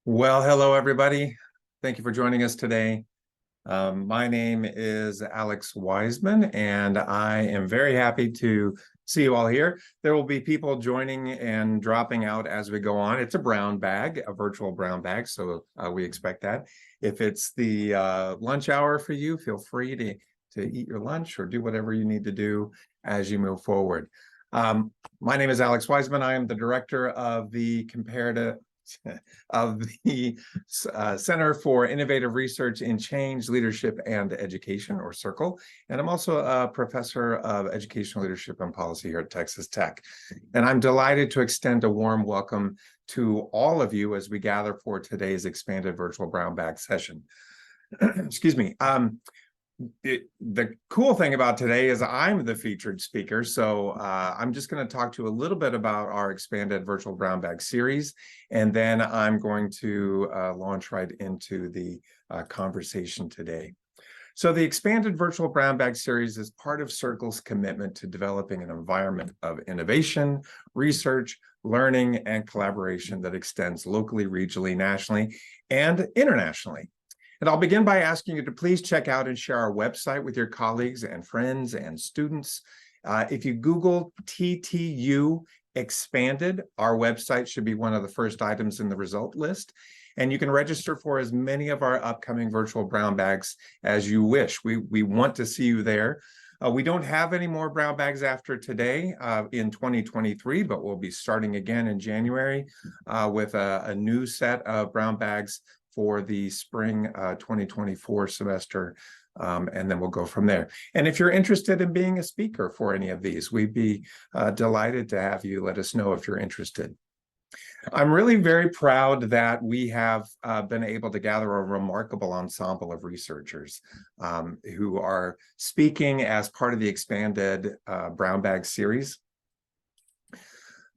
Well, hello, everybody. Thank you for joining us today. My name is Alex Wiseman, and I am very happy to see you all here. There will be people joining and dropping out as we go on. It's a brown bag, a virtual brown bag, so we expect that. If it's the lunch hour for you, feel free to eat your lunch or do whatever you need to do as you move forward. My name is Alex Wiseman. I am the director of the Comparative of the Center for Innovative Research in Change, Leadership, and Education, or CIRCLE. And I'm also a professor of educational leadership and policy here at Texas Tech. And I'm delighted to extend a warm welcome to all of you as we gather for today's expanded virtual brown bag session. Excuse me. The cool thing about today is I'm the featured speaker, so I'm just going to talk to you a little bit about our expanded virtual brown bag series, and then I'm going to launch right into the conversation today. So the expanded virtual brown bag series is part of CIRCLE's commitment to developing an environment of innovation, research, learning, and collaboration that extends locally, regionally, nationally, and internationally. And I'll begin by asking you to please check out and share our website with your colleagues and friends and students. If you Google TTU Expanded, our website should be one of the first items in the result list. And you can register for as many of our upcoming virtual brown bags as you wish. We want to see you there. We don't have any more brown bags after today in 2023, but we'll be starting again in January with a new set of brown bags for the spring 2024 semester, and then we'll go from there. And if you're interested in being a speaker for any of these, we'd be delighted to have you. Let us know if you're interested. I'm really very proud that we have been able to gather a remarkable ensemble of researchers who are speaking as part of the expanded brown bag series.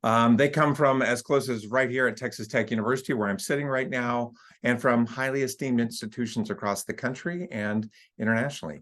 They come from as close as right here at Texas Tech University, where I'm sitting right now, and from highly esteemed institutions across the country and internationally.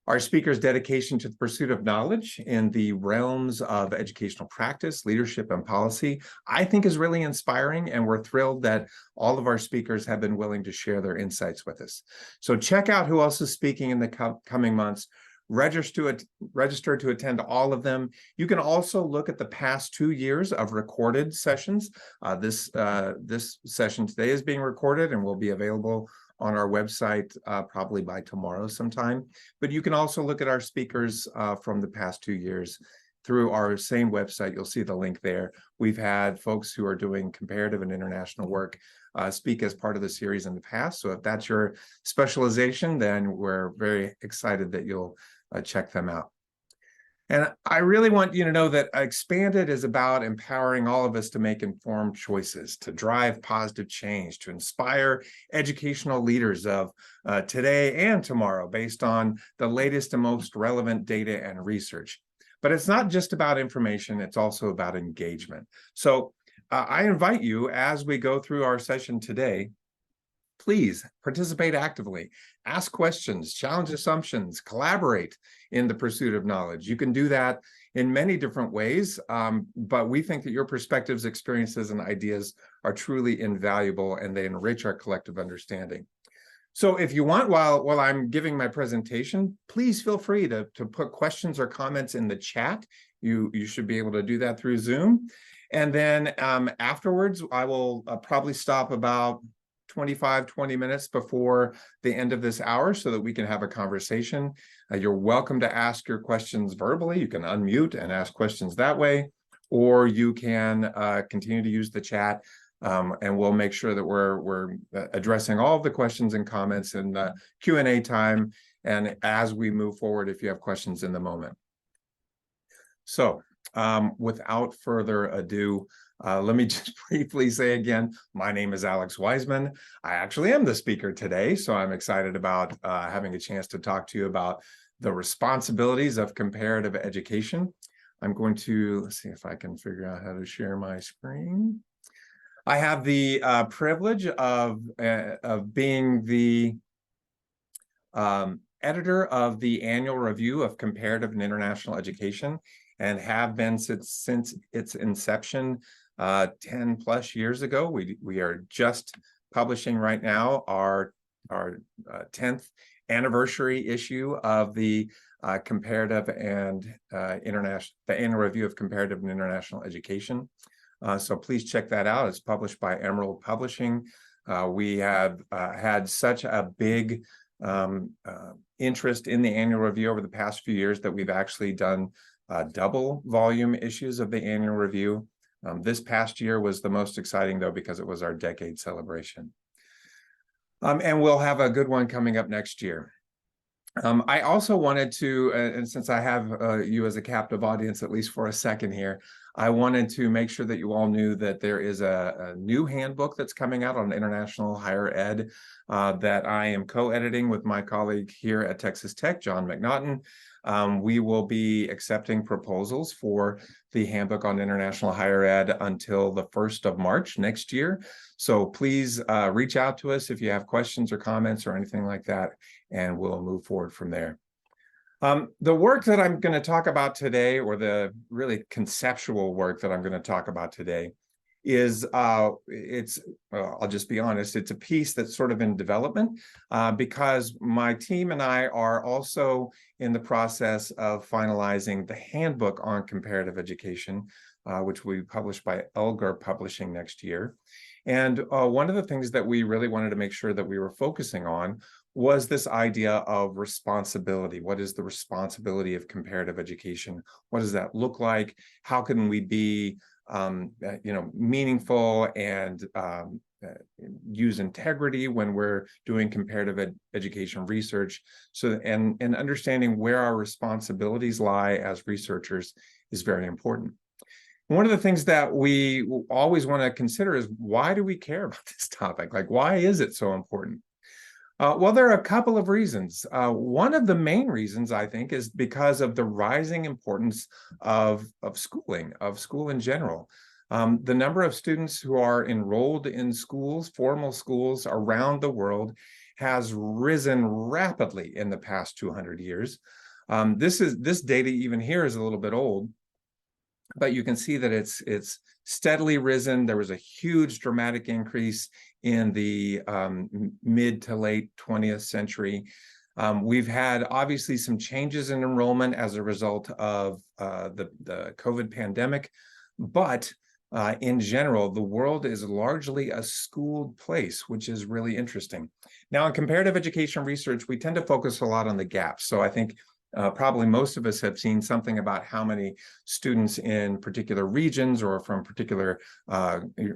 Our speakers' dedication to the pursuit of knowledge in the realms of educational practice, leadership, and policy, I think is really inspiring, and we're thrilled that all of our speakers have been willing to share their insights with us. So check out who else is speaking in the coming months. Register to attend all of them. You can also look at the past 2 years of recorded sessions. This session today is being recorded and will be available on our website probably by tomorrow sometime. But you can also look at our speakers from the past 2 years through our same website. You'll see the link there. We've had folks who are doing comparative and international work speak as part of the series in the past. So if that's your specialization, then we're very excited that you'll check them out. And I really want you to know that Expanded is about empowering all of us to make informed choices, to drive positive change, to inspire educational leaders of today and tomorrow based on the latest and most relevant data and research. But it's not just about information, it's also about engagement. So I invite you, as we go through our session today, please participate actively, ask questions, challenge assumptions, collaborate in the pursuit of knowledge. You can do that in many different ways, but we think that your perspectives, experiences, and ideas are truly invaluable, and they enrich our collective understanding. So if you want, while I'm giving my presentation, please feel free to put questions or comments in the chat. You should be able to do that through Zoom. And then afterwards, I will probably stop about 20 minutes before the end of this hour so that we can have a conversation. You're welcome to ask your questions verbally. You can unmute and ask questions that way, or you can continue to use the chat, and we'll make sure that we're addressing all of the questions and comments in the Q&A time, and as we move forward, if you have questions in the moment. So without further ado, let me just briefly say again, my name is Alex Wiseman. I actually am the speaker today, so I'm excited about having a chance to talk to you about the responsibilities of comparative education. I'm going to, let's see if I can figure out how to share my screen. I have the privilege of being the editor of the annual review of comparative and international education, and have been since its inception 10 plus years ago. We are just publishing right now our 10th anniversary issue of the Comparative and International, the Annual Review of Comparative and International Education. So please check that out. It's published by Emerald Publishing. We have had such a big interest in the annual review over the past few years that we've actually done double volume issues of the annual review. This past year was the most exciting, though, because it was our decade celebration. And we'll have a good one coming up next year. I also wanted to, and since I have you as a captive audience, at least for a second here, I wanted to make sure that you all knew that there is a new handbook that's coming out on international higher ed that I am co-editing with my colleague here at Texas Tech, John McNaughton. We will be accepting proposals for the handbook on international higher ed until the 1st of March next year. So please reach out to us if you have questions or comments or anything like that, and we'll move forward from there. The work that I'm going to talk about today, or the really conceptual work that I'm going to talk about today, is well, I'll just be honest, it's a piece that's sort of in development because my team and I are also in the process of finalizing the handbook on comparative education, which will be published by Elgar Publishing next year. And one of the things that we really wanted to make sure that we were focusing on was this idea of responsibility. What is the responsibility of comparative education? What does that look like? How can we be meaningful and use integrity when we're doing comparative education research? So, and understanding where our responsibilities lie as researchers is very important. One of the things that we always want to consider is, why do we care about this topic? Like, why is it so important? Well, there are a couple of reasons. One of the main reasons, I think, is because of the rising importance of schooling, of school in general. The number of students who are enrolled in schools, formal schools around the world, has risen rapidly in the past 200 years. This data even here is a little bit old, but you can see that it's steadily risen. There was a huge dramatic increase in the mid to late 20th century. We've had obviously some changes in enrollment as a result of the COVID pandemic, but in general, the world is largely a schooled place, which is really interesting. Now, in comparative education research, we tend to focus a lot on the gaps. So I think probably most of us have seen something about how many students in particular regions or from particular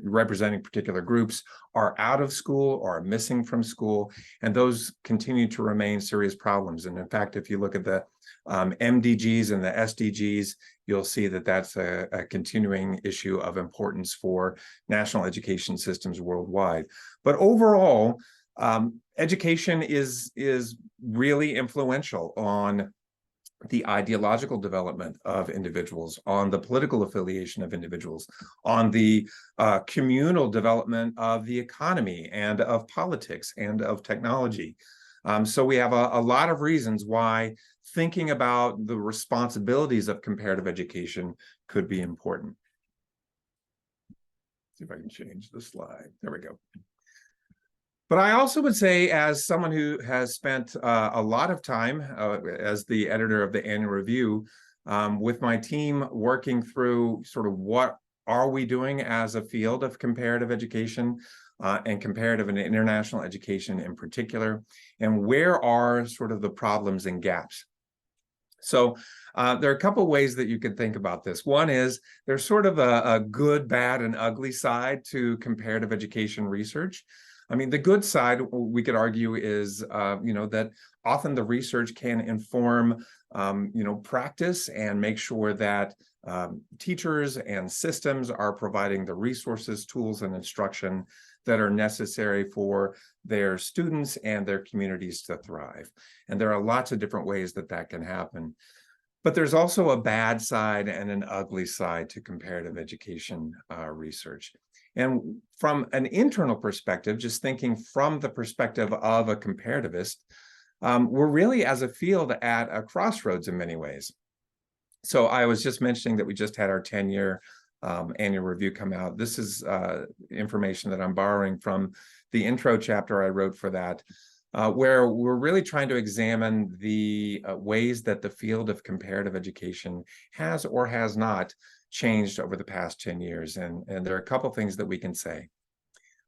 representing particular groups are out of school or are missing from school, and those continue to remain serious problems. And in fact, if you look at the MDGs and the SDGs, you'll see that that's a continuing issue of importance for national education systems worldwide. But overall, education is really influential on the ideological development of individuals, on the political affiliation of individuals, on the communal development of the economy and of politics and of technology. So we have a lot of reasons why thinking about the responsibilities of comparative education could be important. See if I can change the slide. There we go. But I also would say, as someone who has spent a lot of time as the editor of the annual review, with my team working through sort of what are we doing as a field of comparative education and comparative and international education in particular, and where are sort of the problems and gaps. So there are a couple of ways that you could think about this. One is there's sort of a good, bad, and ugly side to comparative education research. I mean, the good side, we could argue, is that often the research can inform practice and make sure that teachers and systems are providing the resources, tools, and instruction that are necessary for their students and their communities to thrive. And there are lots of different ways that that can happen. But there's also a bad side and an ugly side to comparative education research. And from an internal perspective, just thinking from the perspective of a comparativist, we're really, as a field, at a crossroads in many ways. So I was just mentioning that we just had our 10-year annual review come out. This is information that I'm borrowing from the intro chapter I wrote for that, where we're really trying to examine the ways that the field of comparative education has or has not changed over the past 10 years. And there are a couple things that we can say.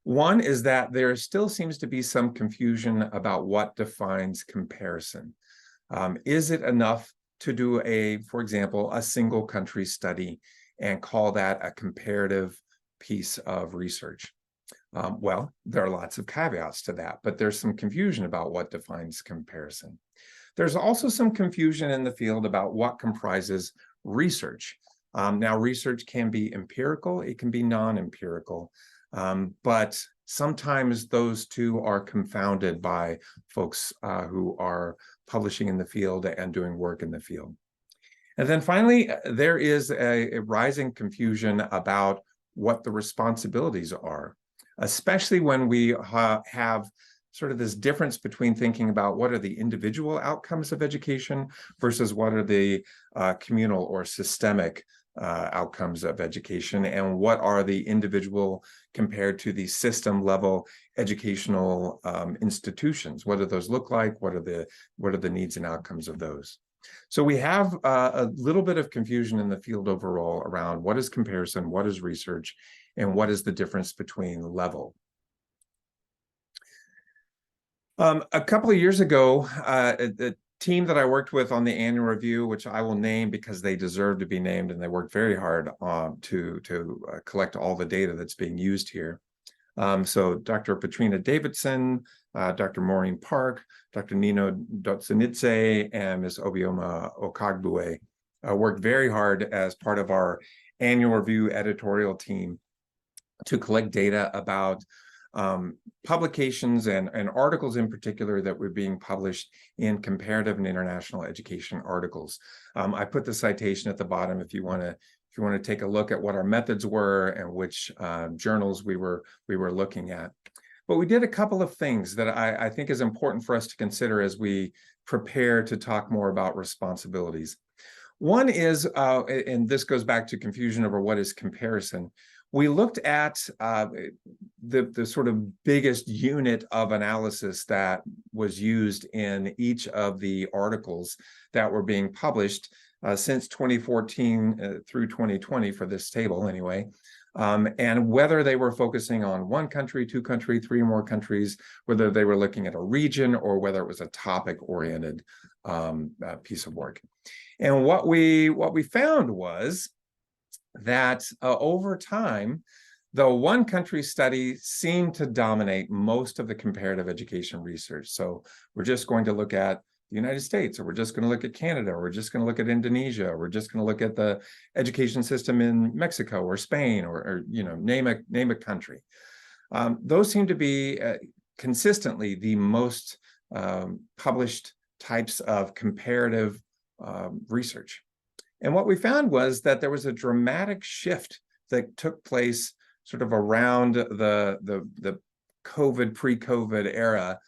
One is that there still seems to be some confusion about what defines comparison. Is it enough to do for example, a single country study and call that a comparative piece of research? Well, there are lots of caveats to that, but there's some confusion about what defines comparison. There's also some confusion in the field about what comprises research. Now, research can be empirical, it can be non-empirical, but sometimes those two are confounded by folks who are publishing in the field and doing work in the field. And then finally, there is a rising confusion about what the responsibilities are, especially when we have sort of this difference between thinking about what are the individual outcomes of education versus what are the communal or systemic outcomes of education, and what are the individual compared to the system level educational institutions. What do those look like? What are the needs and outcomes of those? So we have a little bit of confusion in the field overall around what is comparison, what is research, and what is the difference between level. A couple of years ago, the team that I worked with on the annual review, which I will name because they deserve to be named, and they worked very hard to collect all the data that's being used here. So Dr. Petrina Davidson, Dr. Maureen Park, Dr. Nino Dotsanidze, and Ms. Obioma Okagbue worked very hard as part of our annual review editorial team to collect data about publications and articles in particular that were being published in comparative and international education articles. I put the citation at the bottom if you want to take a look at what our methods were and which journals we were looking at. But we did a couple of things that I think is important for us to consider as we prepare to talk more about responsibilities. One is, and this goes back to confusion over what is comparison. We looked at the sort of biggest unit of analysis that was used in each of the articles that were being published since 2014 through 2020 for this table anyway, and whether they were focusing on one country, two country, three more countries, whether they were looking at a region or whether it was a topic-oriented piece of work. And what we found was that over time, the one country study seemed to dominate most of the comparative education research. So we're just going to look at the United States, or we're just going to look at Canada, or we're just going to look at Indonesia, or we're just going to look at the education system in Mexico or Spain, or name a country. Those seem to be consistently the most published types of comparative research. And what we found was that there was a dramatic shift that took place sort of around the COVID, pre-COVID era,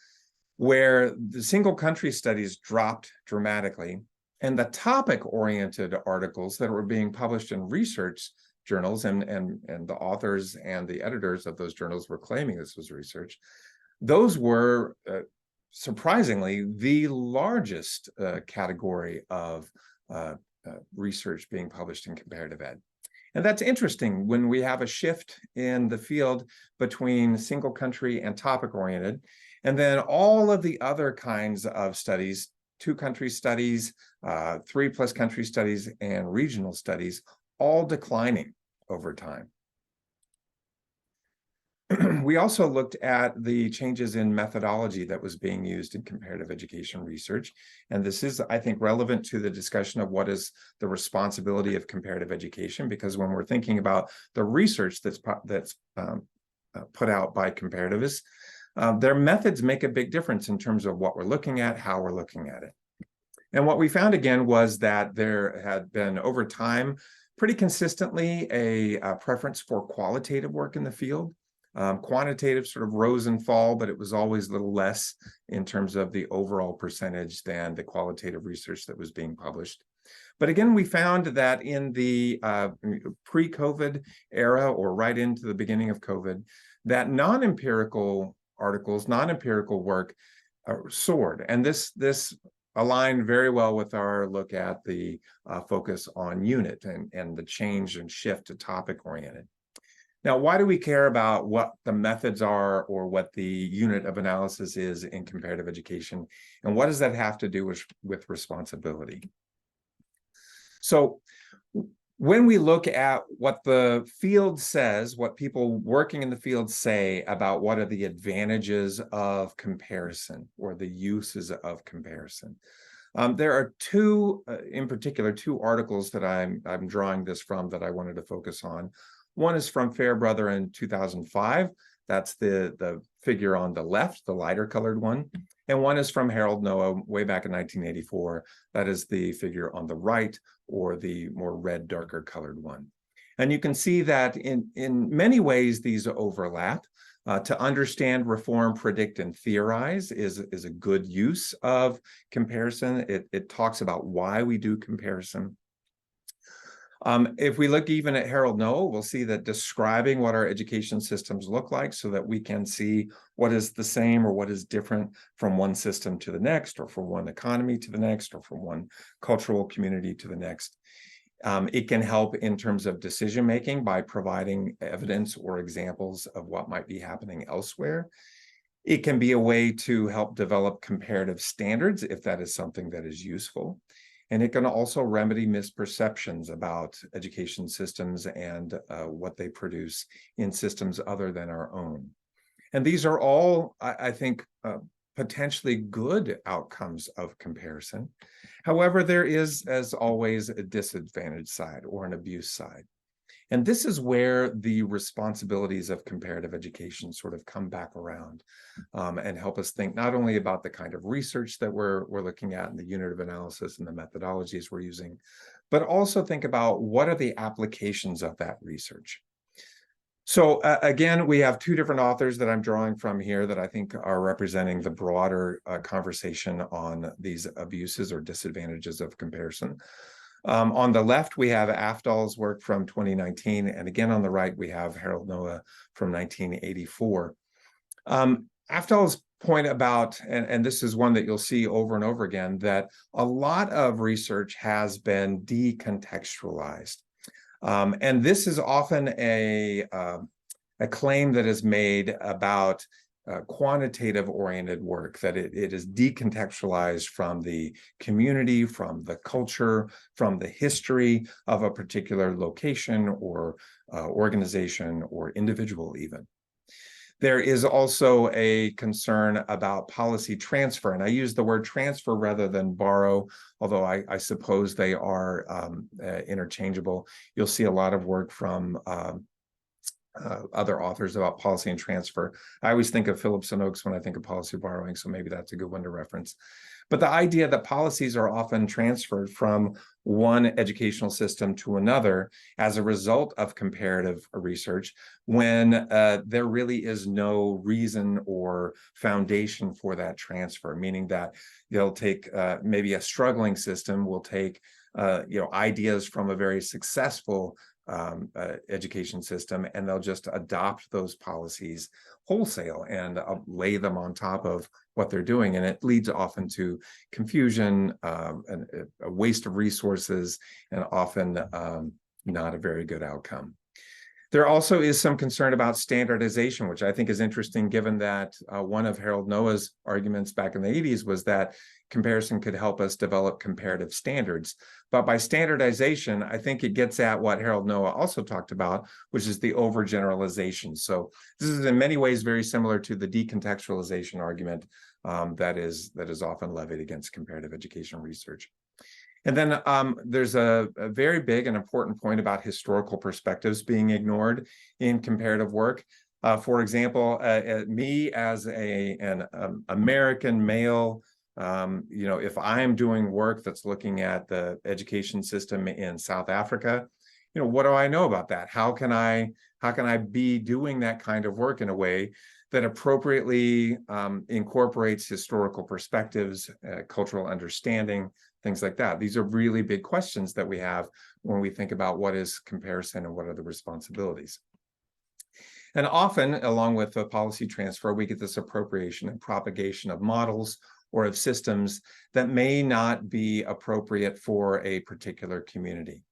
where the single country studies dropped dramatically, and the topic-oriented articles that were being published in research journals, and the authors and the editors of those journals were claiming this was research, those were surprisingly the largest category of research being published in comparative ed. And that's interesting when we have a shift in the field between single country and topic-oriented, and then all of the other kinds of studies, two country studies, 3+ country studies, and regional studies, all declining over time. We also looked at the changes in methodology that was being used in comparative education research. And this is, I think, relevant to the discussion of what is the responsibility of comparative education, because when we're thinking about the research that's put out by comparativists, their methods make a big difference in terms of what we're looking at, how we're looking at it. And what we found again was that there had been over time pretty consistently a preference for qualitative work in the field. Quantitative sort of rose and fall, but it was always a little less in terms of the overall percentage than the qualitative research that was being published. But again, we found that in the pre-COVID era, or right into the beginning of COVID, that non-empirical articles, non-empirical work soared. And this aligned very well with our look at the focus on unit and the change and shift to topic-oriented. Now, why do we care about what the methods are or what the unit of analysis is in comparative education? And what does that have to do with responsibility? So when we look at what the field says, what people working in the field say about what are the advantages of comparison or the uses of comparison, there are two, in particular, two articles that I'm drawing this from that I wanted to focus on. One is from Fairbrother in 2005. That's the figure on the left, the lighter colored one. And one is from Harold Noah way back in 1984. That is the figure on the right, or the more red, darker colored one. And you can see that in many ways, these overlap. To understand, reform, predict, and theorize is a good use of comparison. It talks about why we do comparison. If we look even at Harold Noah, we'll see that describing what our education systems look like so that we can see what is the same or what is different from one system to the next, or from one economy to the next, or from one cultural community to the next. It can help in terms of decision-making by providing evidence or examples of what might be happening elsewhere. It can be a way to help develop comparative standards if that is something that is useful. And it can also remedy misperceptions about education systems and what they produce in systems other than our own. And these are all, I think, potentially good outcomes of comparison. However, there is, as always, a disadvantage side or an abuse side. And this is where the responsibilities of comparative education sort of come back around and help us think not only about the kind of research that we're looking at and the unit of analysis and the methodologies we're using, but also think about what are the applications of that research. So again, we have two different authors that I'm drawing from here that I think are representing the broader conversation on these abuses or disadvantages of comparison. On the left, we have Afdal's work from 2019. And again, on the right, we have Harold Noah from 1984. Afdal's point about, and this is one that you'll see over and over again, that a lot of research has been decontextualized. And this is often a claim that is made about quantitative-oriented work, that it is decontextualized from the community, from the culture, from the history of a particular location or organization or individual even. There is also a concern about policy transfer, and I use the word transfer rather than borrow, although I suppose they are interchangeable. You'll see a lot of work from other authors about policy and transfer. I always think of Phillips and Oakes when I think of policy borrowing, so maybe that's a good one to reference. But the idea that policies are often transferred from one educational system to another as a result of comparative research, when there really is no reason or foundation for that transfer, meaning that they'll take maybe a struggling system will take ideas from a very successful education system, and they'll just adopt those policies wholesale and lay them on top of what they're doing. And it leads often to confusion, and a waste of resources, and often not a very good outcome. There also is some concern about standardization, which I think is interesting, given that one of Harold Noah's arguments back in the 80s was that comparison could help us develop comparative standards. But by standardization, I think it gets at what Harold Noah also talked about, which is the overgeneralization. So this is in many ways very similar to the decontextualization argument that is often levied against comparative education research. And then there's a very big and important point about historical perspectives being ignored in comparative work. For example, me as an American male, if I'm doing work that's looking at the education system in South Africa, what do I know about that? How can I be doing that kind of work in a way that appropriately incorporates historical perspectives, cultural understanding, things like that. These are really big questions that we have when we think about what is comparison and what are the responsibilities. And often, along with the policy transfer, we get this appropriation and propagation of models or of systems that may not be appropriate for a particular community.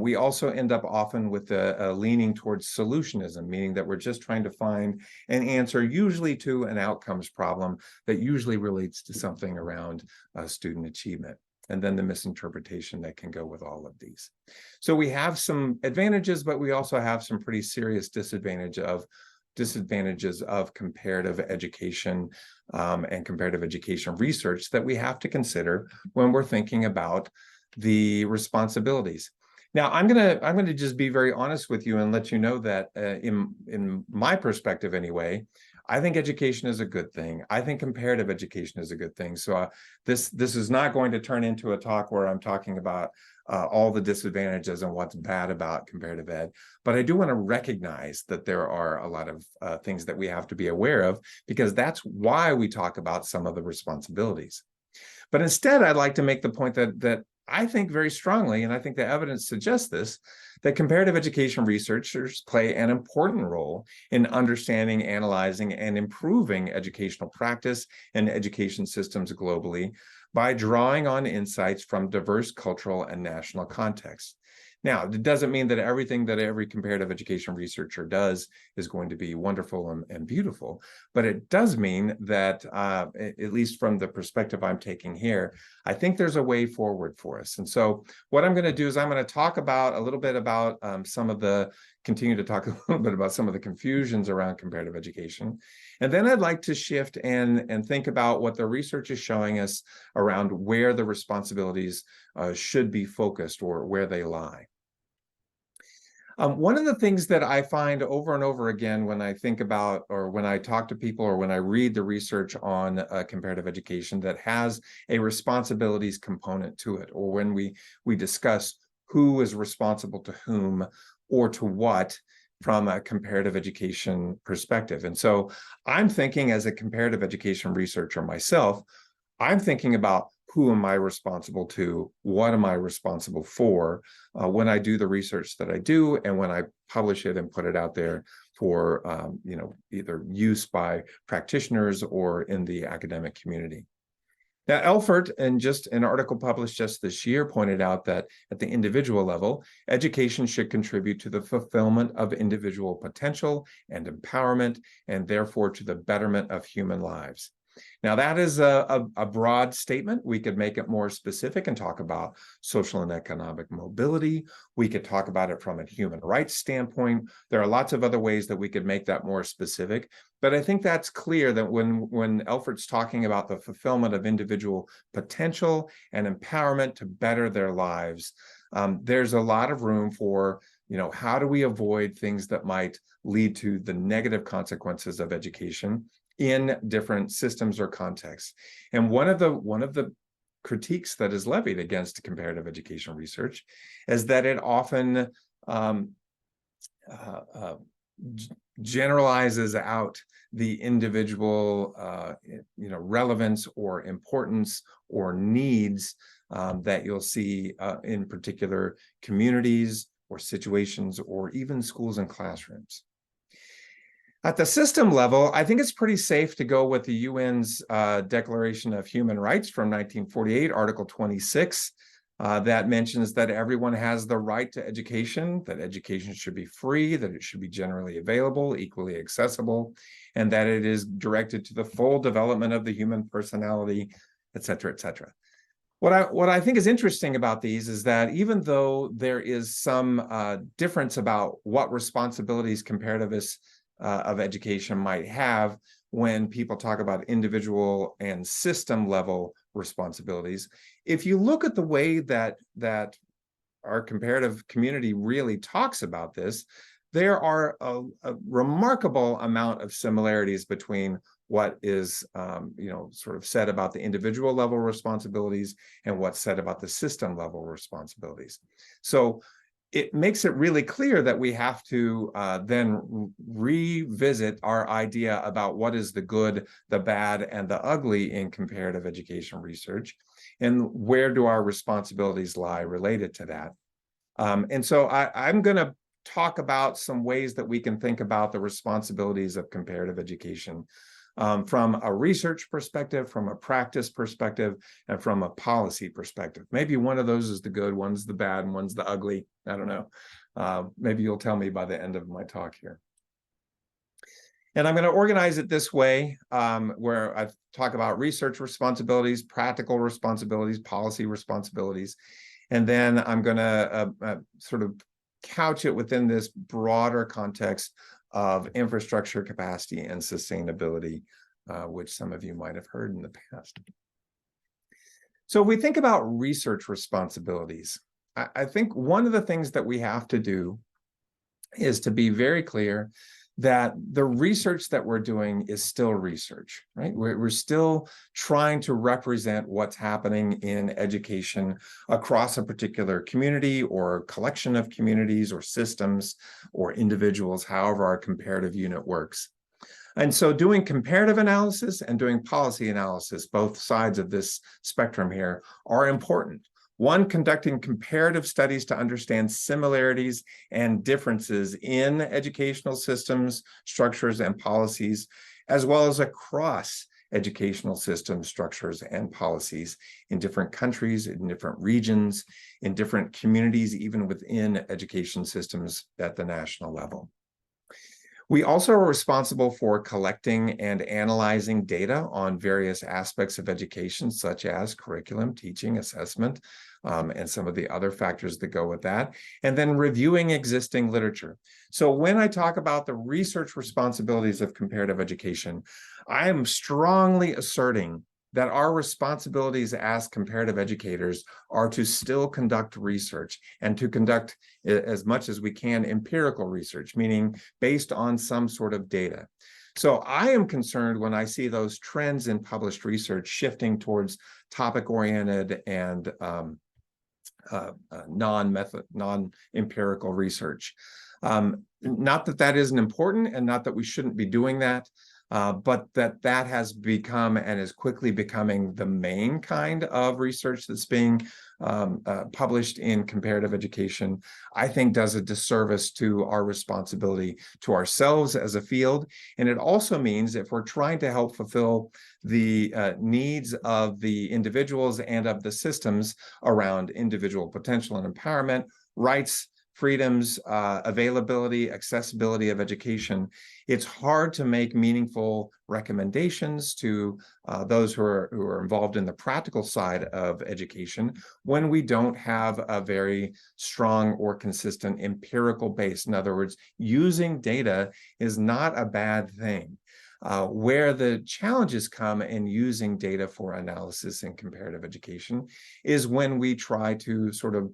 We also end up often with a leaning towards solutionism, meaning that we're just trying to find an answer, usually to an outcomes problem that usually relates to something around student achievement, and then the misinterpretation that can go with all of these. So we have some advantages, but we also have some pretty serious disadvantages of comparative education and comparative education research that we have to consider when we're thinking about the responsibilities. Now, I'm gonna just be very honest with you and let you know that in my perspective anyway, I think education is a good thing. I think comparative education is a good thing. So this is not going to turn into a talk where I'm talking about all the disadvantages and what's bad about comparative ed. But I do want to recognize that there are a lot of things that we have to be aware of, because that's why we talk about some of the responsibilities. But instead, I'd like to make the point that I think very strongly, and I think the evidence suggests this, that comparative education researchers play an important role in understanding, analyzing, and improving educational practice and education systems globally by drawing on insights from diverse cultural and national contexts. Now, it doesn't mean that everything that every comparative education researcher does is going to be wonderful and beautiful, but it does mean that, at least from the perspective I'm taking here, I think there's a way forward for us. And so what I'm going to do is I'm going to talk about a little bit about continue to talk a little bit about some of the confusions around comparative education. And then I'd like to shift and think about what the research is showing us around where the responsibilities should be focused or where they lie. One of the things that I find over and over again when I think about, or when I talk to people, or when I read the research on comparative education that has a responsibilities component to it, or when we discuss who is responsible to whom or to what from a comparative education perspective. And so I'm thinking, as a comparative education researcher myself, I'm thinking about who am I responsible to, what am I responsible for when I do the research that I do, and when I publish it and put it out there for either use by practitioners or in the academic community. Now, Elfert, in just an article published just this year, pointed out that at the individual level, education should contribute to the fulfillment of individual potential and empowerment, and therefore to the betterment of human lives. Now, that is a broad statement. We could make it more specific and talk about social and economic mobility. We could talk about it from a human rights standpoint. There are lots of other ways that we could make that more specific. But I think that's clear that when Elfert's talking about the fulfillment of individual potential and empowerment to better their lives, there's a lot of room for, how do we avoid things that might lead to the negative consequences of education in different systems or contexts. And one of the critiques that is levied against comparative education research is that it often generalizes out the individual relevance or importance or needs that you'll see in particular communities or situations or even schools and classrooms. At the system level, I think it's pretty safe to go with the UN's Declaration of Human Rights from 1948, Article 26, that mentions that everyone has the right to education, that education should be free, that it should be generally available, equally accessible, and that it is directed to the full development of the human personality, et cetera, et cetera. What I think is interesting about these is that even though there is some difference about what responsibilities comparativists of education might have when people talk about individual and system level responsibilities, if you look at the way that our comparative community really talks about this, there are a remarkable amount of similarities between what is sort of said about the individual level responsibilities and what's said about the system level responsibilities. So it makes it really clear that we have to then revisit our idea about what is the good, the bad, and the ugly in comparative education research, and where do our responsibilities lie related to that. And so I'm going to talk about some ways that we can think about the responsibilities of comparative education from a research perspective, from a practice perspective, and from a policy perspective. Maybe one of those is the good, one's the bad, and one's the ugly. I don't know. Maybe you'll tell me by the end of my talk here. And I'm going to organize it this way, where I talk about research responsibilities, practical responsibilities, policy responsibilities, and then I'm going to sort of couch it within this broader context of infrastructure capacity and sustainability, which some of you might have heard in the past. So if we think about research responsibilities, I think one of the things that we have to do is to be very clear that the research that we're doing is still research, right? We're still trying to represent what's happening in education across a particular community or collection of communities or systems or individuals, however our comparative unit works. And so doing comparative analysis and doing policy analysis, both sides of this spectrum here, are important. One, conducting comparative studies to understand similarities and differences in educational systems, structures, and policies, as well as across educational systems, structures, and policies in different countries, in different regions, in different communities, even within education systems at the national level. We also are responsible for collecting and analyzing data on various aspects of education, such as curriculum, teaching, assessment, and some of the other factors that go with that, and then reviewing existing literature. So when I talk about the research responsibilities of comparative education, I am strongly asserting that our responsibilities as comparative educators are to still conduct research and to conduct, as much as we can, empirical research, meaning based on some sort of data. So I am concerned when I see those trends in published research shifting towards topic-oriented and non-empirical research. Not that that isn't important and not that we shouldn't be doing that, but that has become and is quickly becoming the main kind of research that's being published in comparative education, I think does a disservice to our responsibility to ourselves as a field. And it also means if we're trying to help fulfill the needs of the individuals and of the systems around individual potential and empowerment, rights, freedoms, availability, accessibility of education, it's hard to make meaningful recommendations to those who are involved in the practical side of education when we don't have a very strong or consistent empirical base. In other words, using data is not a bad thing. Where the challenges come in using data for analysis in comparative education is when we try to sort of,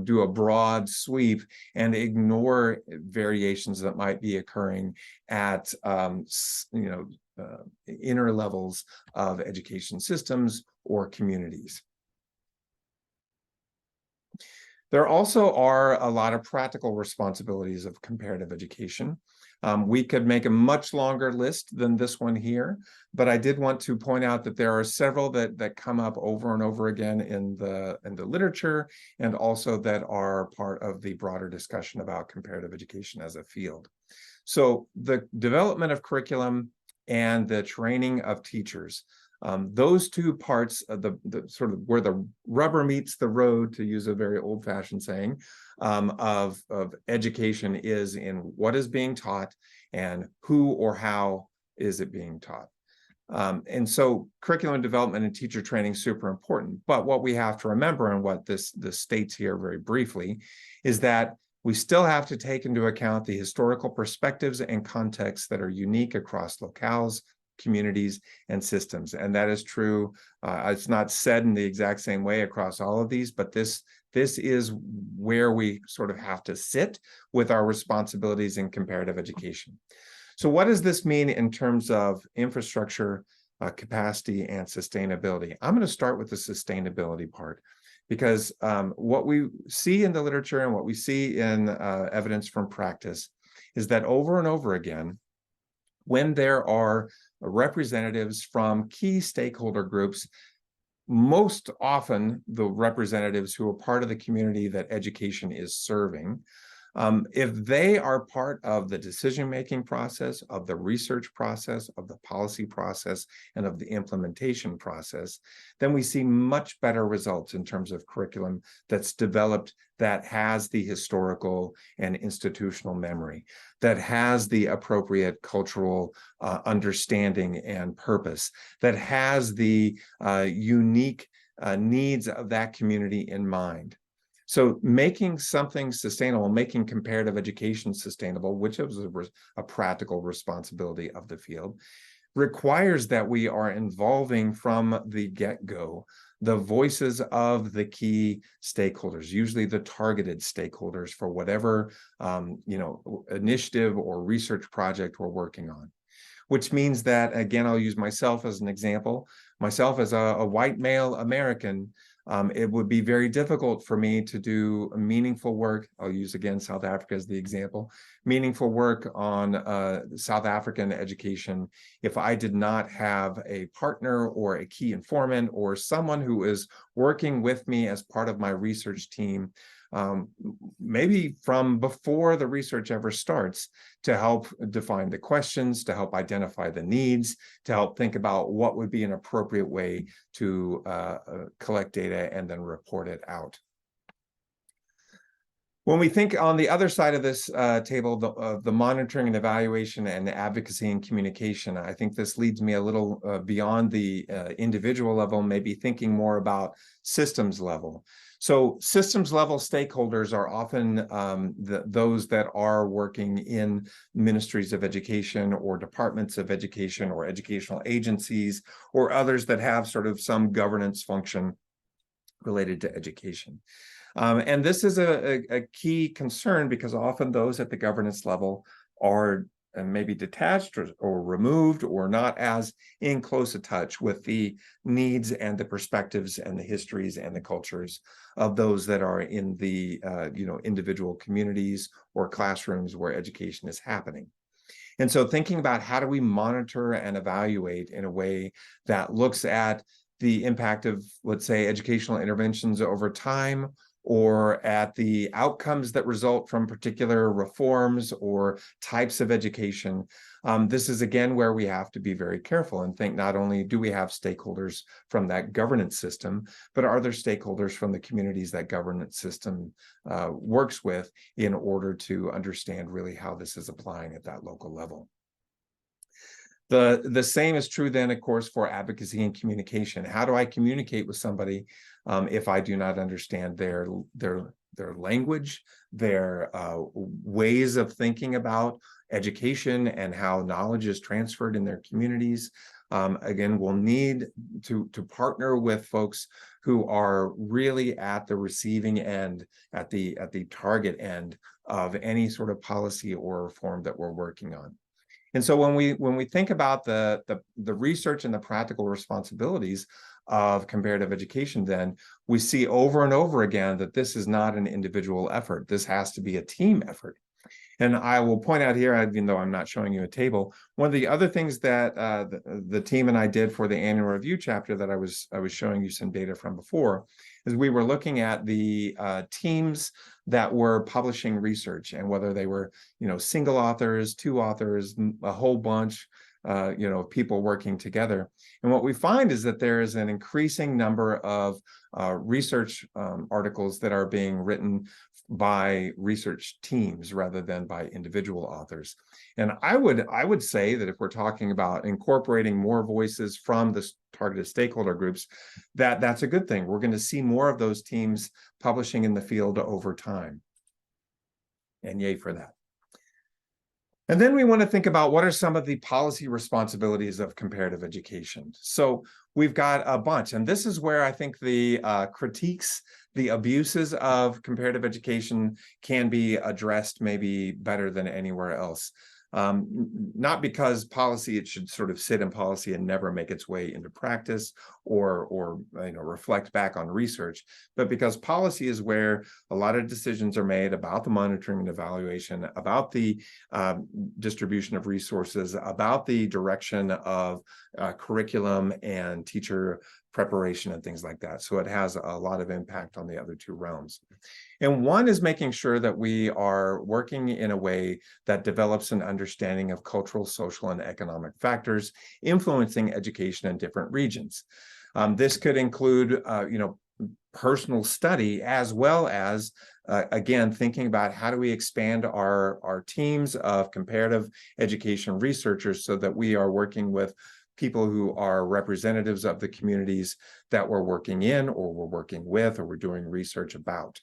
do a broad sweep and ignore variations that might be occurring at, inner levels of education systems or communities. There also are a lot of practical responsibilities of comparative education. We could make a much longer list than this one here, but I did want to point out that there are several that come up over and over again in the literature, and also that are part of the broader discussion about comparative education as a field. So the development of curriculum and the training of teachers. Those two parts of the sort of where the rubber meets the road, to use a very old-fashioned saying, of education is in what is being taught and who or how is it being taught. And so curriculum development and teacher training is super important. But what we have to remember, and what this states here very briefly, is that we still have to take into account the historical perspectives and contexts that are unique across locales, communities, and systems. And that is true. It's not said in the exact same way across all of these, but this is where we sort of have to sit with our responsibilities in comparative education. So what does this mean in terms of infrastructure, capacity, and sustainability? I'm going to start with the sustainability part, because what we see in the literature and what we see in evidence from practice is that over and over again, when there are representatives from key stakeholder groups, most often the representatives who are part of the community that education is serving. If they are part of the decision-making process, of the research process, of the policy process, and of the implementation process, then we see much better results in terms of curriculum that's developed that has the historical and institutional memory, that has the appropriate cultural understanding and purpose, that has the unique needs of that community in mind. So making something sustainable, making comparative education sustainable, which is a practical responsibility of the field, requires that we are involving from the get-go the voices of the key stakeholders, usually the targeted stakeholders for whatever initiative or research project we're working on. Which means that, again, I'll use myself as an example. Myself as a white male American, it would be very difficult for me to do meaningful work. I'll use, again, South Africa as the example, meaningful work on South African education if I did not have a partner or a key informant or someone who is working with me as part of my research team, maybe from before the research ever starts, to help define the questions, to help identify the needs, to help think about what would be an appropriate way to collect data and then report it out. When we think on the other side of this table, the monitoring and evaluation and the advocacy and communication, I think this leads me a little beyond the individual level, maybe thinking more about systems level. So systems level stakeholders are often those that are working in ministries of education or departments of education or educational agencies or others that have sort of some governance function related to education. And this is a key concern because often those at the governance level are maybe detached or removed or not as in close a touch with the needs and the perspectives and the histories and the cultures of those that are in the individual communities or classrooms where education is happening. And so thinking about how do we monitor and evaluate in a way that looks at the impact of, let's say, educational interventions over time, or at the outcomes that result from particular reforms or types of education. This is, again, where we have to be very careful and think not only do we have stakeholders from that governance system, but are there stakeholders from the communities that governance system works with in order to understand really how this is applying at that local level. The same is true then, of course, for advocacy and communication. How do I communicate with somebody if I do not understand their language, their ways of thinking about education and how knowledge is transferred in their communities? Again, we'll need to partner with folks who are really at the receiving end, at the target end of any sort of policy or reform that we're working on. And so when we think about the research and the practical responsibilities of comparative education, then we see over and over again that this is not an individual effort. This has to be a team effort. And I will point out here, even though I'm not showing you a table, one of the other things that the team and I did for the annual review chapter that I was showing you some data from before, is we were looking at the teams that were publishing research and whether they were, single authors, two authors, a whole bunch, people working together. And what we find is that there is an increasing number of research articles that are being written by research teams rather than by individual authors. And I would say that if we're talking about incorporating more voices from the targeted stakeholder groups, that's a good thing. We're going to see more of those teams publishing in the field over time. And yay for that. And then we want to think about what are some of the policy responsibilities of comparative education. So we've got a bunch, and this is where I think the critiques, the abuses of comparative education can be addressed maybe better than anywhere else. Not because policy, it should sort of sit in policy and never make its way into practice or reflect back on research, but because policy is where a lot of decisions are made about the monitoring and evaluation, about the distribution of resources, about the direction of curriculum and teacher preparation and things like that. So it has a lot of impact on the other two realms. And one is making sure that we are working in a way that develops an understanding of cultural, social, and economic factors influencing education in different regions. This could include, personal study, as well as, again, thinking about how do we expand our teams of comparative education researchers so that we are working with people who are representatives of the communities that we're working in, or we're working with, or we're doing research about.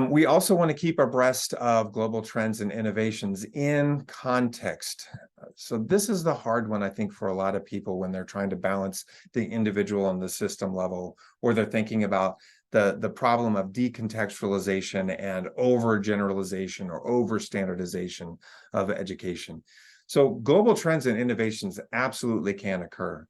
We also want to keep abreast of global trends and innovations in context. So this is the hard one, I think, for a lot of people when they're trying to balance the individual and the system level, or they're thinking about the problem of decontextualization and overgeneralization or overstandardization of education. So global trends and innovations absolutely can occur.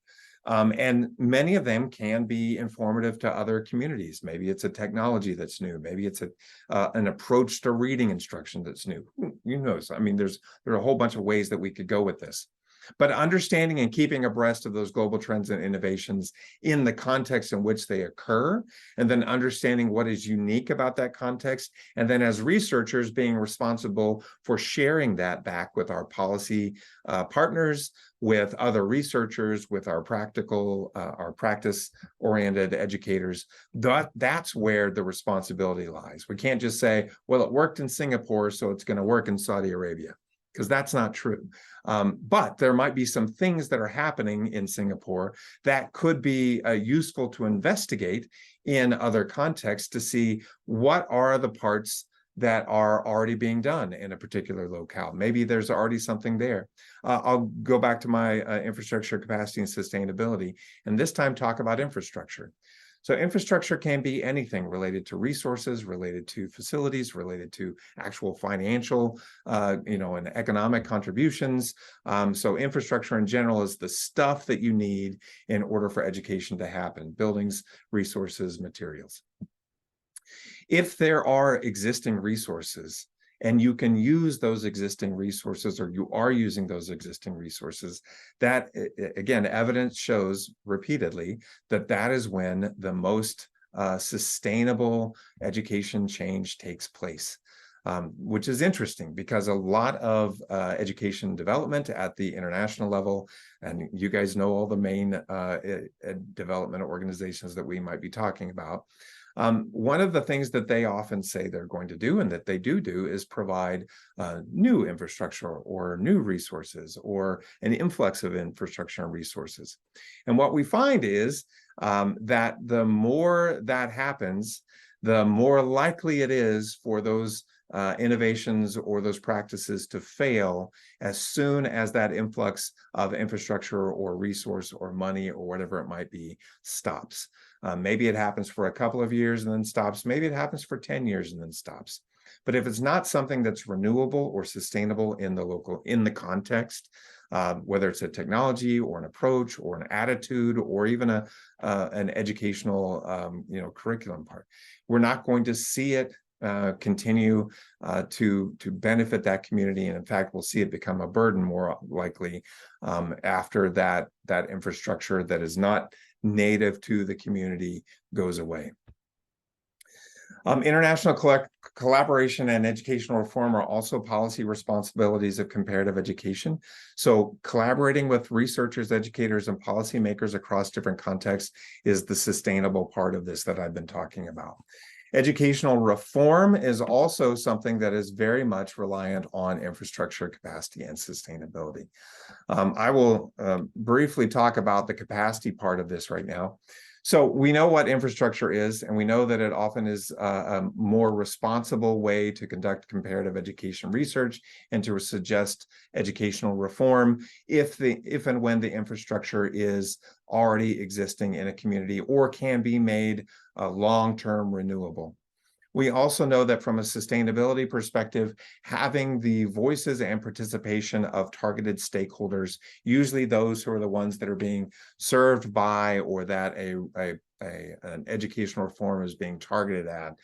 And many of them can be informative to other communities. Maybe it's a technology that's new. Maybe it's an approach to reading instruction that's new. Who knows? I mean, there are a whole bunch of ways that we could go with this. But understanding and keeping abreast of those global trends and innovations in the context in which they occur, and then understanding what is unique about that context, and then as researchers being responsible for sharing that back with our policy partners, with other researchers, with our practice-oriented educators, that's where the responsibility lies. We can't just say, well, it worked in Singapore, so it's going to work in Saudi Arabia, because that's not true. But there might be some things that are happening in Singapore that could be useful to investigate in other contexts to see what are the parts that are already being done in a particular locale. Maybe there's already something there. I'll go back to my infrastructure, capacity, and sustainability, and this time talk about infrastructure. So infrastructure can be anything related to resources, related to facilities, related to actual financial, and economic contributions. So infrastructure in general is the stuff that you need in order for education to happen: buildings, resources, materials. If there are existing resources and you can use those existing resources, or you are using those existing resources, that, again, evidence shows repeatedly that that is when the most sustainable education change takes place. Which is interesting, because a lot of education development at the international level, and you guys know all the main development organizations that we might be talking about, one of the things that they often say they're going to do, and that they do is provide new infrastructure or new resources, or an influx of infrastructure and resources. And what we find is that the more that happens, the more likely it is for those innovations or those practices to fail as soon as that influx of infrastructure or resource or money or whatever it might be stops. Maybe it happens for a couple of years and then stops. Maybe it happens for 10 years and then stops. But if it's not something that's renewable or sustainable in the context, whether it's a technology or an approach or an attitude or even an educational curriculum part, we're not going to see it continue to benefit that community. And in fact, we'll see it become a burden more likely after that infrastructure that is not native to the community goes away. International collaboration and educational reform are also policy responsibilities of comparative education. So collaborating with researchers, educators, and policymakers across different contexts is the sustainable part of this that I've been talking about. Educational reform is also something that is very much reliant on infrastructure, capacity, and sustainability. I will briefly talk about the capacity part of this right now. So we know what infrastructure is, and we know that it often is a more responsible way to conduct comparative education research and to suggest educational reform if and when the infrastructure is already existing in a community or can be made long-term renewable. We also know that from a sustainability perspective, having the voices and participation of targeted stakeholders, usually those who are the ones that are being served by or that an educational reform is being targeted at,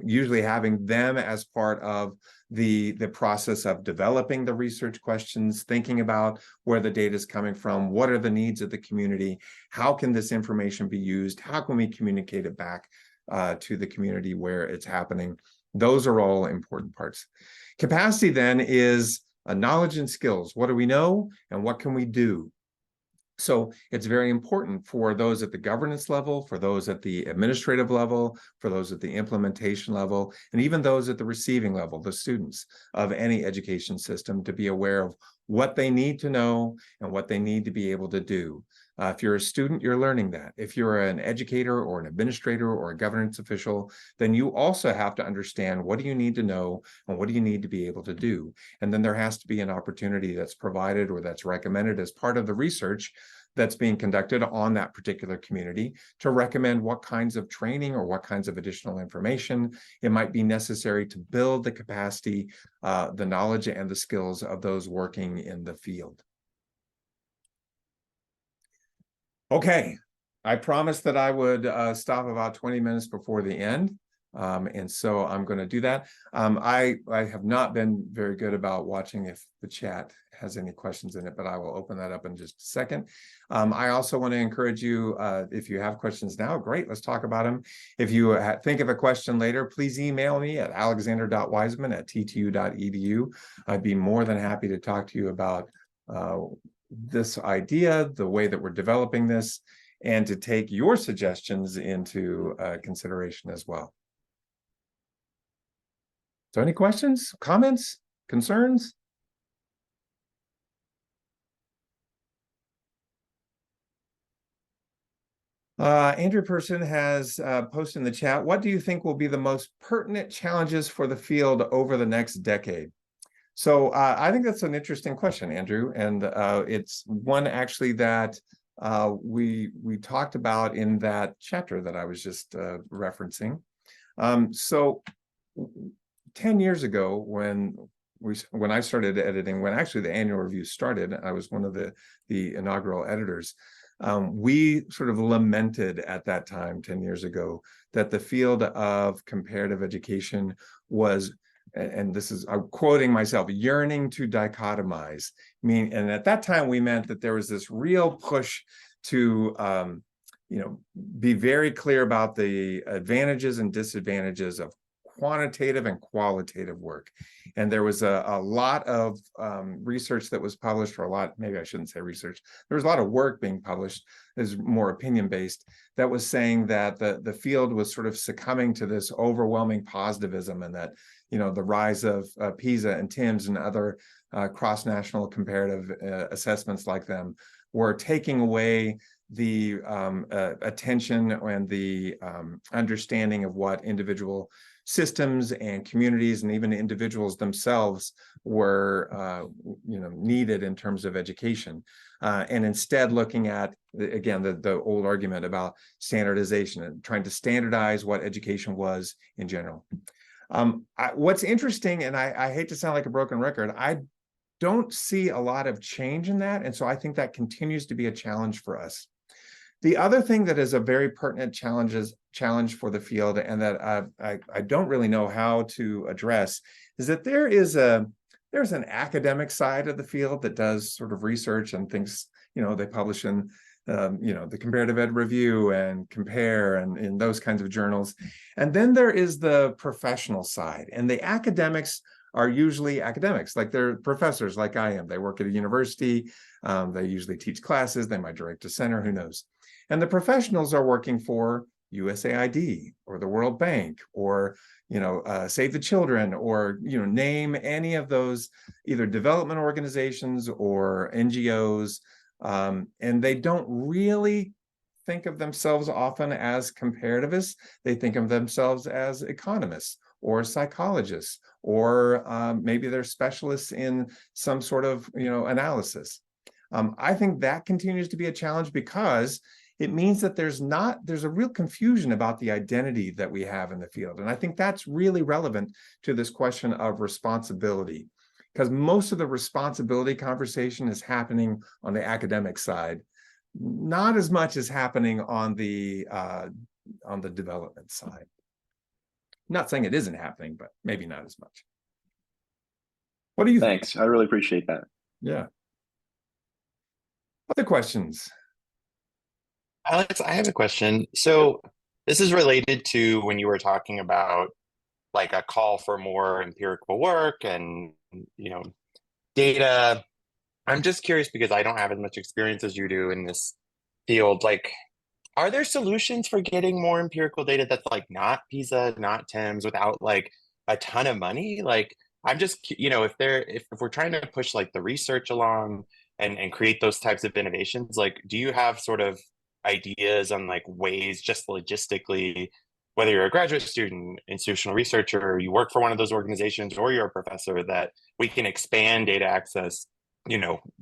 usually having them as part of the process of developing the research questions, thinking about where the data is coming from, what are the needs of the community, how can this information be used, how can we communicate it back to the community where it's happening. Those are all important parts. Capacity then is knowledge and skills. What do we know and what can we do? So it's very important for those at the governance level, for those at the administrative level, for those at the implementation level, and even those at the receiving level, the students of any education system, to be aware of what they need to know and what they need to be able to do. If you're a student, you're learning that. If you're an educator or an administrator or a governance official, then you also have to understand what do you need to know and what do you need to be able to do. And then there has to be an opportunity that's provided or that's recommended as part of the research that's being conducted on that particular community to recommend what kinds of training or what kinds of additional information it might be necessary to build the capacity, the knowledge and the skills of those working in the field. Okay, I promised that I would stop about 20 minutes before the end. And so I'm going to do that. I have not been very good about watching if the chat has any questions in it, but I will open that up in just a second. I also want to encourage you, if you have questions now, great, let's talk about them. If you think of a question later, please email me at alexander.wiseman@ttu.edu. I'd be more than happy to talk to you about this idea, the way that we're developing this, and to take your suggestions into consideration as well. So any questions, comments, concerns? Andrew Person has posted in the chat, what do you think will be the most pertinent challenges for the field over the next decade? So I think that's an interesting question, Andrew, and it's one actually that we talked about in that chapter that I was just referencing. So 10 years ago, when I started editing, when actually the annual review started, I was one of the inaugural editors. We sort of lamented at that time, 10 years ago, that the field of comparative education was, and this is, I'm quoting myself, yearning to dichotomize. And at that time, we meant that there was this real push to be very clear about the advantages and disadvantages of quantitative and qualitative work. And there was a lot of research that was published, or a lot, maybe I shouldn't say research, there was a lot of work being published, is more opinion-based, that was saying that the field was sort of succumbing to this overwhelming positivism, and that, the rise of PISA and TIMSS and other cross-national comparative assessments like them were taking away the attention and the understanding of what individual systems and communities and even individuals themselves were needed in terms of education, and instead looking at, again, the old argument about standardization and trying to standardize what education was in general. What's interesting, and I hate to sound like a broken record, I don't see a lot of change in that, and so I think that continues to be a challenge for us. The other thing that is a very pertinent challenge for the field, and that I don't really know how to address, is that there's an academic side of the field that does sort of research and things, they publish in the Comparative Ed Review and Compare and in those kinds of journals. And then there is the professional side, and the academics are usually academics, like they're professors like I am. They work at a university, they usually teach classes, they might direct a center, who knows. And the professionals are working for USAID or the World Bank or, Save the Children, or, name any of those either development organizations or NGOs. And they don't really think of themselves often as comparativists. They think of themselves as economists or psychologists, or maybe they're specialists in some sort of, analysis. I think that continues to be a challenge, because it means that there's a real confusion about the identity that we have in the field. And I think that's really relevant to this question of responsibility, because most of the responsibility conversation is happening on the academic side, not as much as happening on the development side. Not saying it isn't happening, but maybe not as much. What do you think? Thanks. I really appreciate that. Yeah. Other questions? Alex, I have a question. So this is related to when you were talking about like a call for more empirical work and data. I'm just curious because I don't have as much experience as you do in this field. Like, are there solutions for getting more empirical data that's like not PISA, not TIMSS, without like a ton of money? Like, I'm just, if we're trying to push like the research along and create those types of innovations, like, do you have sort of ideas on like ways just logistically, whether you're a graduate student, institutional researcher, or you work for one of those organizations, or you're a professor, that we can expand data access,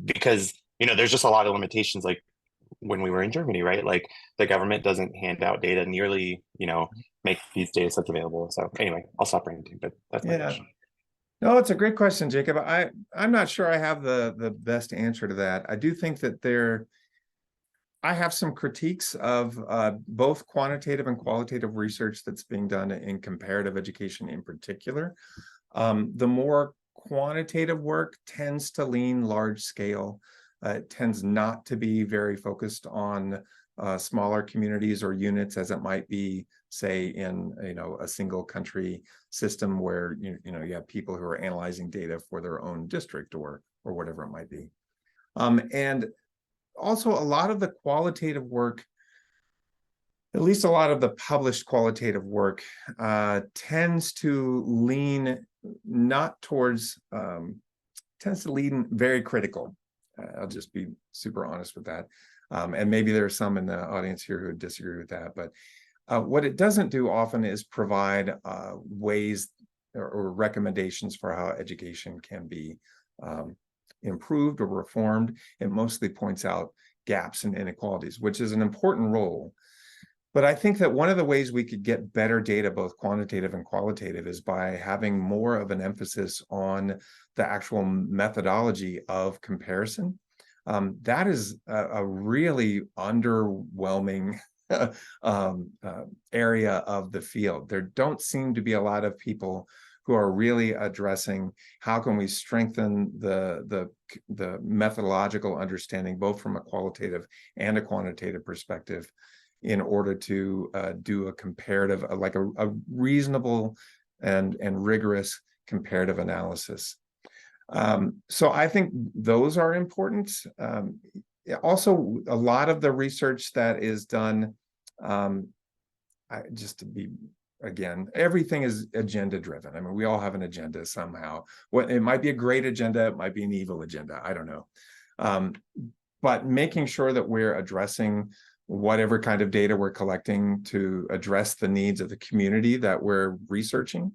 because, there's just a lot of limitations. Like when we were in Germany, right? Like the government doesn't hand out data nearly, make these data sets available. So anyway, I'll stop ranting, but that's my question. No, it's a great question, Jacob. I'm not sure I have the best answer to that. I do think that I have some critiques of both quantitative and qualitative research that's being done in comparative education in particular. The more quantitative work tends to lean large scale. It tends not to be very focused on smaller communities or units, as it might be, say, in a single country system where you have people who are analyzing data for their own district or whatever it might be. And also, a lot of the qualitative work, at least a lot of the published qualitative work, tends to lean not towards, tends to lean very critical. I'll just be super honest with that. And maybe there are some in the audience here who disagree with that. But what it doesn't do often is provide ways or recommendations for how education can be improved or reformed. It mostly points out gaps and inequalities, which is an important role. But I think that one of the ways we could get better data, both quantitative and qualitative, is by having more of an emphasis on the actual methodology of comparison. That is a really underwhelming area of the field. There don't seem to be a lot of people who are really addressing how can we strengthen the methodological understanding, both from a qualitative and a quantitative perspective, in order to do a comparative, like a reasonable and rigorous comparative analysis. So I think those are important. Also, a lot of the research that is done, just to be, again, everything is agenda driven. I mean, we all have an agenda somehow. It might be a great agenda, it might be an evil agenda, I don't know. But making sure that we're addressing whatever kind of data we're collecting to address the needs of the community that we're researching,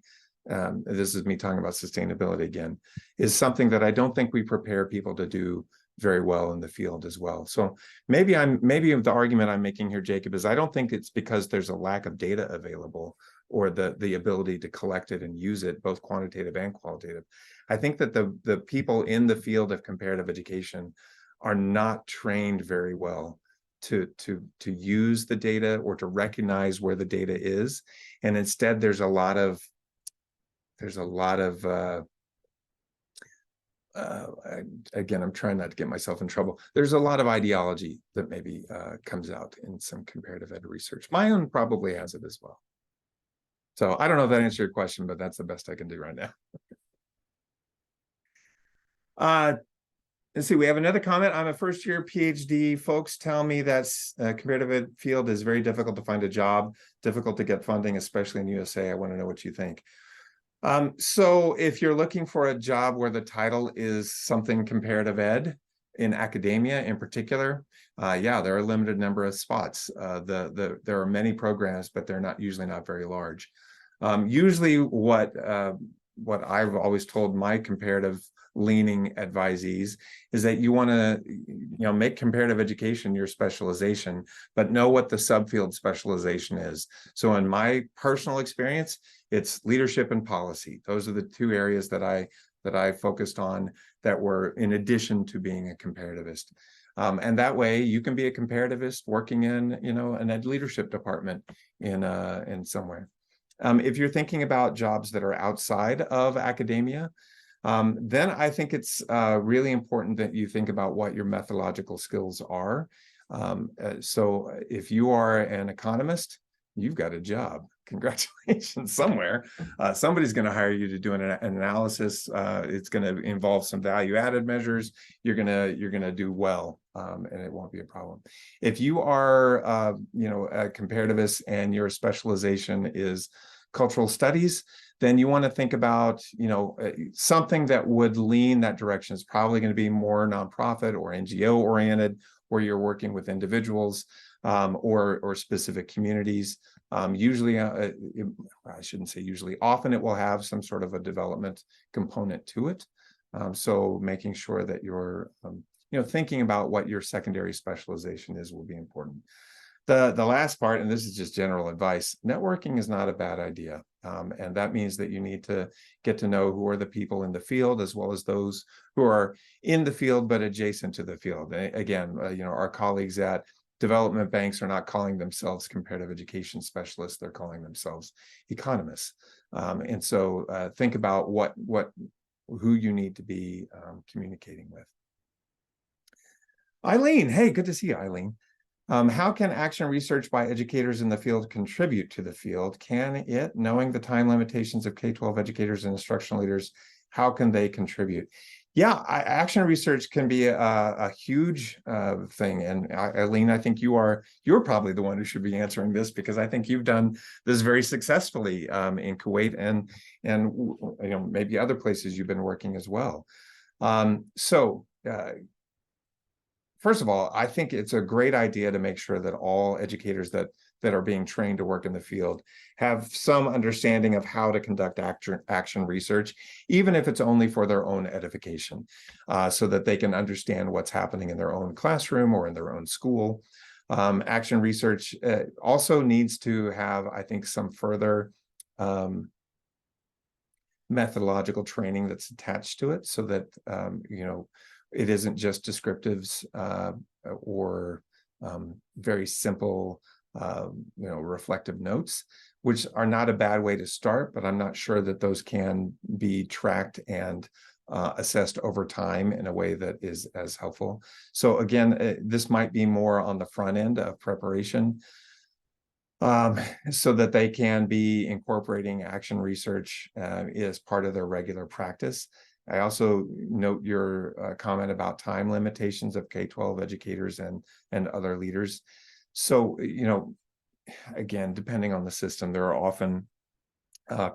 this is me talking about sustainability again, is something that I don't think we prepare people to do very well in the field as well. So maybe the argument I'm making here, Jacob, is I don't think it's because there's a lack of data available or the ability to collect it and use it, both quantitative and qualitative. I think that the people in the field of comparative education are not trained very well to use the data or to recognize where the data is. And instead there's a lot of again, I'm trying not to get myself in trouble. There's a lot of ideology that maybe comes out in some comparative ed research. My own probably has it as well. So I don't know if that answers your question, but that's the best I can do right now. Let's see, we have another comment. I'm a first-year PhD. Folks tell me that comparative ed field is very difficult to find a job, difficult to get funding, especially in USA. I want to know what you think. So if you're looking for a job where the title is something comparative ed in academia in particular, yeah, there are a limited number of spots. There are many programs, but they're usually not very large. Usually what I've always told my comparative leaning advisees is that you want to make comparative education your specialization, but know what the subfield specialization is. So in my personal experience, it's leadership and policy. Those are the two areas that I focused on that were in addition to being a comparativist. And that way you can be a comparativist working in an ed leadership department in somewhere. If you're thinking about jobs that are outside of academia, then I think it's really important that you think about what your methodological skills are. So if you are an economist, you've got a job. Congratulations somewhere. Somebody's going to hire you to do an analysis. It's going to involve some value added measures. You're gonna do well, and it won't be a problem. If you are a comparativist and your specialization is cultural studies, then you want to think about something that would lean that direction. It's probably going to be more nonprofit or NGO oriented, where you're working with individuals or specific communities. Usually, I shouldn't say usually, often it will have some sort of a development component to it. So making sure that you're thinking about what your secondary specialization is will be important. The last part, and this is just general advice, networking is not a bad idea. And that means that you need to get to know who are the people in the field, as well as those who are in the field but adjacent to the field. Again, our colleagues at development banks are not calling themselves comparative education specialists; they're calling themselves economists. And so think about who you need to be communicating with. Eileen, hey, good to see you, Eileen. How can action research by educators in the field contribute to the field? Can it, knowing the time limitations of K-12 educators and instructional leaders, how can they contribute? Yeah, action research can be a huge thing. And Eileen, I think you're probably the one who should be answering this, because I think you've done this very successfully in Kuwait and maybe other places you've been working as well. First of all, I think it's a great idea to make sure that all educators that are being trained to work in the field have some understanding of how to conduct action research, even if it's only for their own edification, so that they can understand what's happening in their own classroom or in their own school. Action research also needs to have, I think, some further methodological training that's attached to it, so that it isn't just descriptives or very simple, reflective notes, which are not a bad way to start, but I'm not sure that those can be tracked and assessed over time in a way that is as helpful. So again, this might be more on the front end of preparation, so that they can be incorporating action research as part of their regular practice. I also note your comment about time limitations of K-12 educators and other leaders. So, again, depending on the system, there are often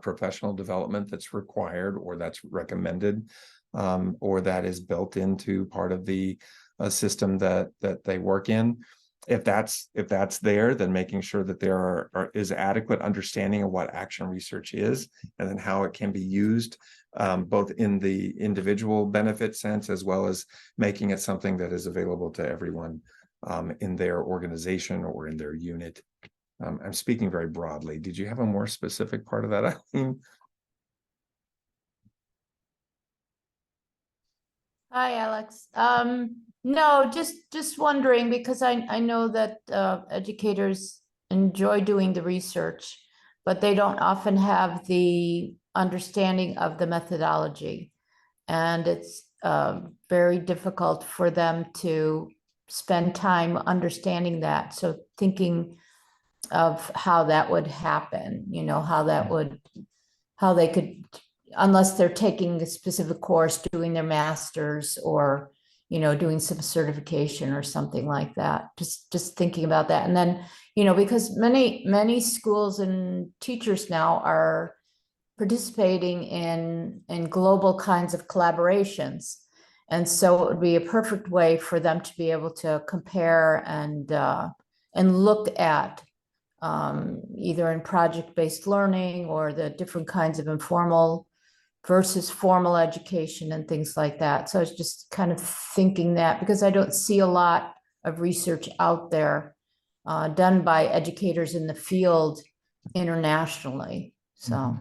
professional development that's required, or that's recommended, or that is built into part of the system that they work in. If that's there, then making sure that there is adequate understanding of what action research is, and then how it can be used, both in the individual benefit sense, as well as making it something that is available to everyone in their organization or in their unit. I'm speaking very broadly. Did you have a more specific part of that, Eileen? Hi, Alex. No, just wondering, because I know that educators enjoy doing the research, but they don't often have the understanding of the methodology. And it's very difficult for them to spend time understanding that. So thinking of how that would happen, how they could, unless they're taking a specific course, doing their master's, or doing some certification or something like that. Just thinking about that. And then because many schools and teachers now are participating in global kinds of collaborations, and so it would be a perfect way for them to be able to compare and look at either in project-based learning, or the different kinds of informal versus formal education and things like that. So I was just kind of thinking that, because I don't see a lot of research out there done by educators in the field internationally. So.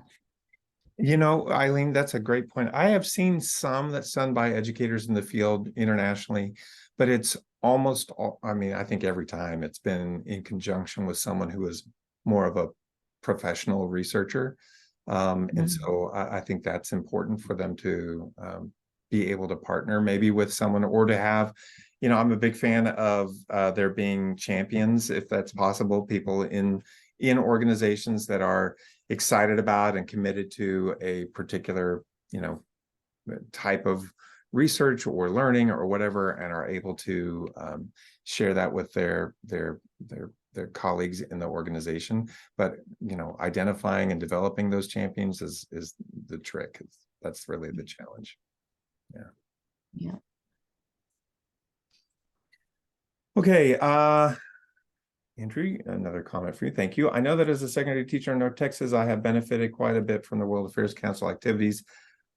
Eileen, that's a great point. I have seen some that's done by educators in the field internationally, but it's I think every time it's been in conjunction with someone who is more of a professional researcher. And so I think that's important for them to be able to partner maybe with someone, or to have, you know, I'm a big fan of there being champions, if that's possible, people in organizations that are excited about and committed to a particular, you know, type of research or learning or whatever, and are able to share that with their colleagues in the organization. But, you know, identifying and developing those champions is the trick. That's really the challenge. Yeah. Okay, Andrew, another comment for you. Thank you. I know that as a secondary teacher in North Texas, I have benefited quite a bit from the World Affairs Council activities,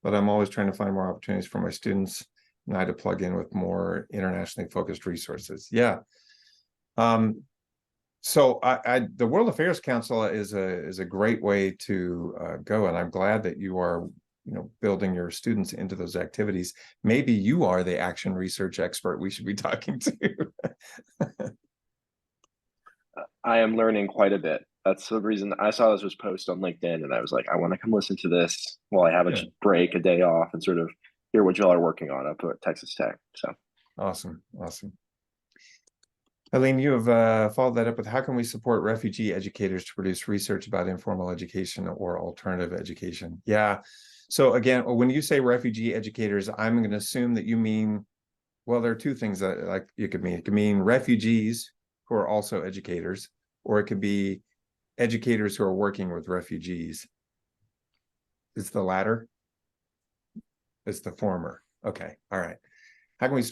but I'm always trying to find more opportunities for my students and I to plug in with more internationally focused resources. Yeah. So the World Affairs Council is a great way to go, and I'm glad that you are, you know, building your students into those activities. Maybe you are the action research expert we should be talking to. I am learning quite a bit. That's the reason I saw this was posted on LinkedIn, and I was like, I want to come listen to this while I have a break, a day off, and sort of hear what y'all are working on up at Texas Tech. So awesome. Eileen, you have followed that up with, how can we support refugee educators to produce research about informal education or alternative education? Yeah. So again, when you say refugee educators, I'm going to assume that you mean, well, there are two things that like you could mean. It could mean refugees who are also educators, or it could be educators who are working with refugees. It's the latter. It's the former. Okay. All right. How can we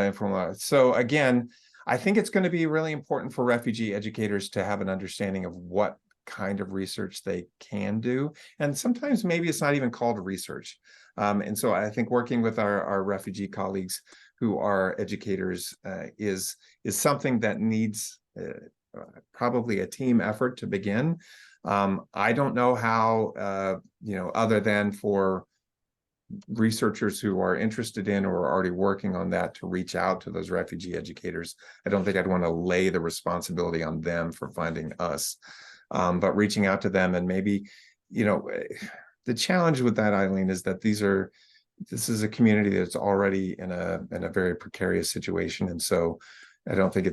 informal? So again, I think it's going to be really important for refugee educators to have an understanding of what kind of research they can do. And sometimes maybe it's not even called research. And so I think working with our refugee colleagues who are educators is something that needs probably a team effort to begin. I don't know how, you know, other than for researchers who are interested in or are already working on that, to reach out to those refugee educators. I don't think I'd want to lay the responsibility on them for finding us, but reaching out to them. And maybe, you know, the challenge with that, Eileen, is that this is a community that's already in a very precarious situation. And so I don't think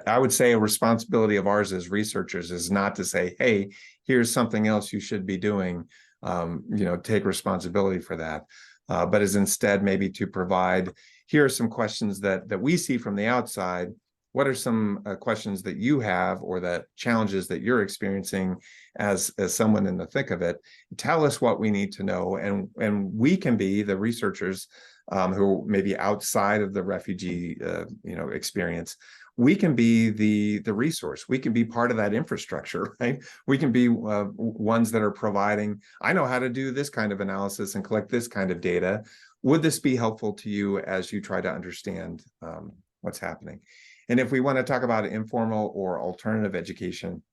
I would say a responsibility of ours as researchers is not to say, hey, here's something else you should be doing. You know, take responsibility for that, but is instead maybe to provide, here are some questions that we see from the outside. What are some questions that you have, or that challenges that you're experiencing as someone in the thick of it? Tell us what we need to know, and we can be the researchers who may be outside of the refugee you know, experience. We can be the resource. We can be part of that infrastructure, right? We can be ones that are providing, I know how to do this kind of analysis and collect this kind of data. Would this be helpful to you as you try to understand what's happening? And if we want to talk about informal or alternative education,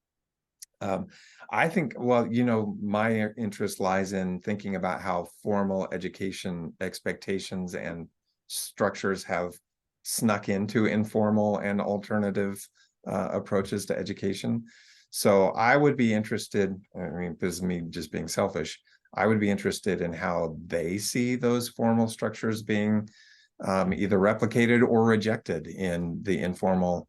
I think, well, you know, my interest lies in thinking about how formal education expectations and structures have snuck into informal and alternative approaches to education. So I would be interested, I mean, this is me just being selfish, I would be interested in how they see those formal structures being either replicated or rejected in the informal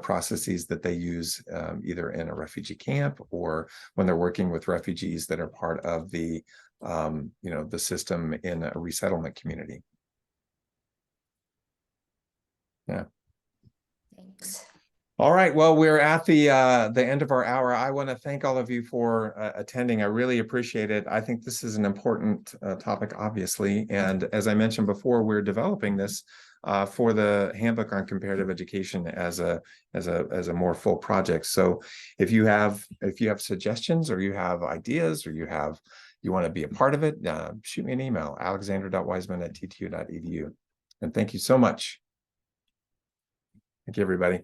processes that they use either in a refugee camp or when they're working with refugees that are part of the, you know, the system in a resettlement community. Yeah. Thanks. All right. Well, we're at the end of our hour. I want to thank all of you for attending. I really appreciate it. I think this is an important topic, obviously. And as I mentioned before, we're developing this for the handbook on comparative education as a more full project. So if you have suggestions, or you have ideas, or you want to be a part of it, shoot me an email, alexander.wiseman@ttu.edu. And thank you so much. Thank you, everybody.